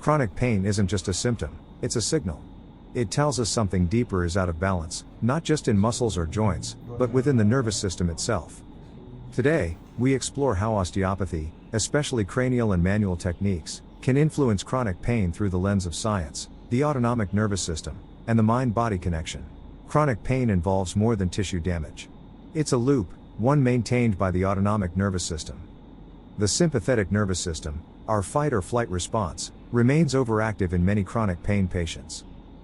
Chronic pain isn't just a symptom, it's a signal. It tells us something deeper is out of balance, not just in muscles or joints, but within the nervous system itself. Today, we explore how osteopathy, especially cranial and manual techniques, can influence chronic pain through the lens of science, the autonomic nervous system, and the mind-body connection. Chronic pain involves more than tissue damage. It's a loop, one maintained by the autonomic nervous system. The sympathetic nervous system, our fight or flight response, remains overactive in many chronic pain patients.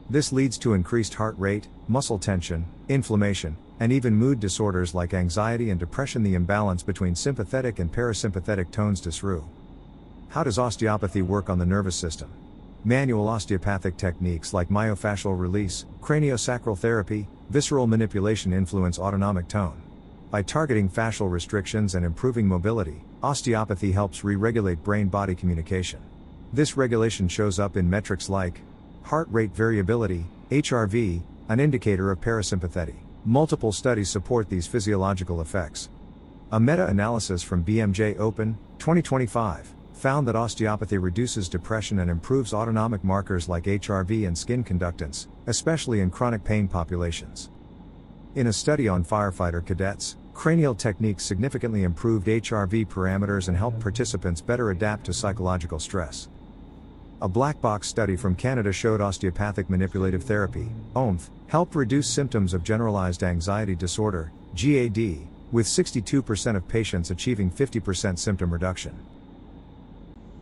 This leads to increased heart rate, muscle tension, inflammation, and even mood disorders like anxiety and depression. The imbalance between sympathetic and parasympathetic tones disrupt. How does osteopathy work on the nervous system? Manual osteopathic techniques like myofascial release, craniosacral therapy, visceral manipulation influence autonomic tone. By targeting fascial restrictions and improving mobility, osteopathy helps re-regulate brain-body communication. This regulation shows up in metrics like heart rate variability, HRV, an indicator of parasympathetic. Multiple studies support these physiological effects. A meta-analysis from BMJ Open, 2025, found that osteopathy reduces depression and improves autonomic markers like HRV and skin conductance, especially in chronic pain populations. In a study on firefighter cadets, cranial techniques significantly improved HRV parameters and helped participants better adapt to psychological stress. A black box study from Canada showed osteopathic manipulative therapy, OMTH, helped reduce symptoms of generalized anxiety disorder, GAD, with 62% of patients achieving 50% symptom reduction.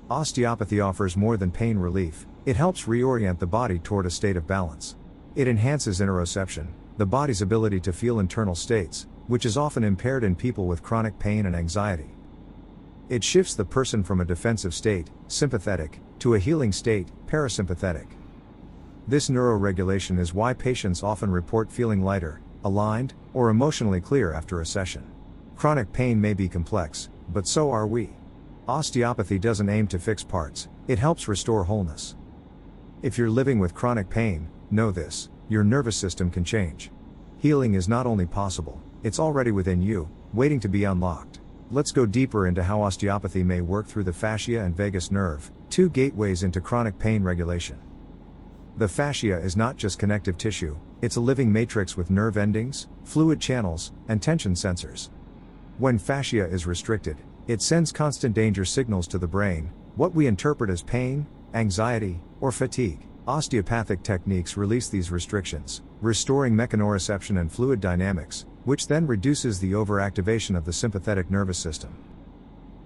Osteopathy offers more than pain relief, it helps reorient the body toward a state of balance. It enhances interoception, the body's ability to feel internal states, which is often impaired in people with chronic pain and anxiety. It shifts the person from a defensive state, sympathetic, to a healing state, parasympathetic. This neuroregulation is why patients often report feeling lighter, aligned, or emotionally clear after a session. Chronic pain may be complex, but so are we. Osteopathy doesn't aim to fix parts, it helps restore wholeness. If you're living with chronic pain, know this, your nervous system can change. Healing is not only possible, it's already within you, waiting to be unlocked. Let's go deeper into how osteopathy may work through the fascia and vagus nerve, two gateways into chronic pain regulation. The fascia is not just connective tissue, it's a living matrix with nerve endings, fluid channels, and tension sensors. When fascia is restricted, it sends constant danger signals to the brain, what we interpret as pain, anxiety, or fatigue. Osteopathic techniques release these restrictions, restoring mechanoreception and fluid dynamics, which then reduces the overactivation of the sympathetic nervous system.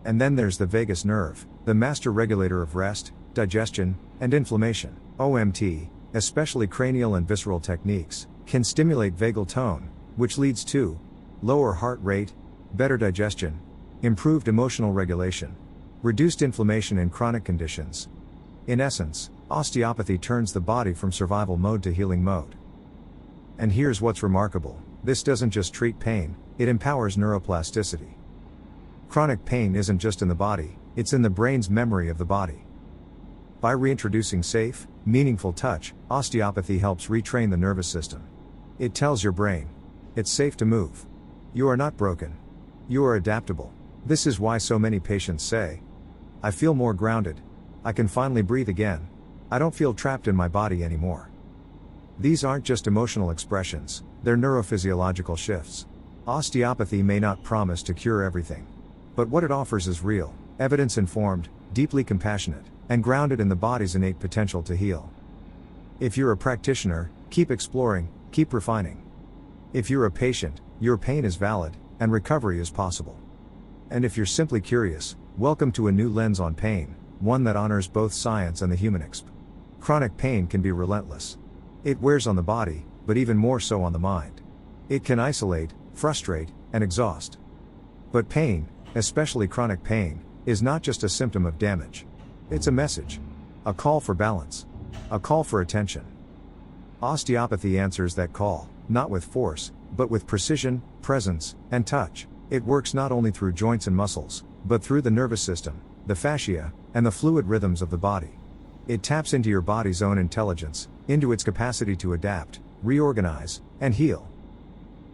And then there's the vagus nerve, the master regulator of rest, digestion, and inflammation. OMT, especially cranial and visceral techniques, can stimulate vagal tone, which leads to lower heart rate, better digestion, improved emotional regulation, reduced inflammation in chronic conditions. In essence, osteopathy turns the body from survival mode to healing mode. And here's what's remarkable, this doesn't just treat pain, it empowers neuroplasticity. Chronic pain isn't just in the body, it's in the brain's memory of the body. By reintroducing safe, meaningful touch, osteopathy helps retrain the nervous system. It tells your brain, it's safe to move. You are not broken. You are adaptable. This is why so many patients say, I feel more grounded. I can finally breathe again. I don't feel trapped in my body anymore. These aren't just emotional expressions, they're neurophysiological shifts. Osteopathy may not promise to cure everything. But what it offers is real, evidence-informed, deeply compassionate, and grounded in the body's innate potential to heal. If you're a practitioner, keep exploring, keep refining. If you're a patient, your pain is valid, and recovery is possible. And if you're simply curious, welcome to a new lens on pain, one that honors both science and the human experience. Chronic pain can be relentless. It wears on the body, but even more so on the mind. It can isolate, frustrate, and exhaust. But pain, especially chronic pain, is not just a symptom of damage. It's a message. A call for balance. A call for attention. Osteopathy answers that call, not with force, but with precision, presence, and touch. It works not only through joints and muscles, but through the nervous system, the fascia, and the fluid rhythms of the body. It taps into your body's own intelligence, into its capacity to adapt, reorganize, and heal.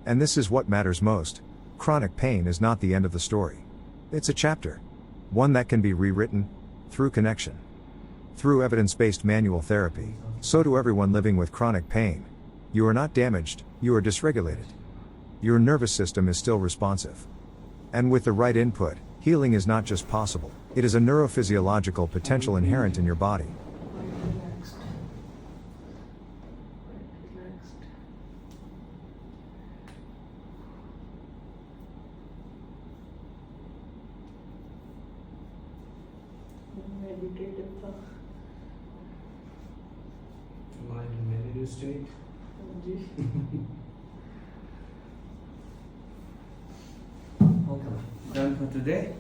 And this is what matters most. Chronic pain is not the end of the story. It's a chapter. One that can be rewritten, through connection. Through evidence-based manual therapy, so to everyone living with chronic pain. You are not damaged, you are dysregulated. Your nervous system is still responsive. And with the right input, healing is not just possible, it is a neurophysiological potential inherent in your body. Mind in meditative state. Okay, done for today.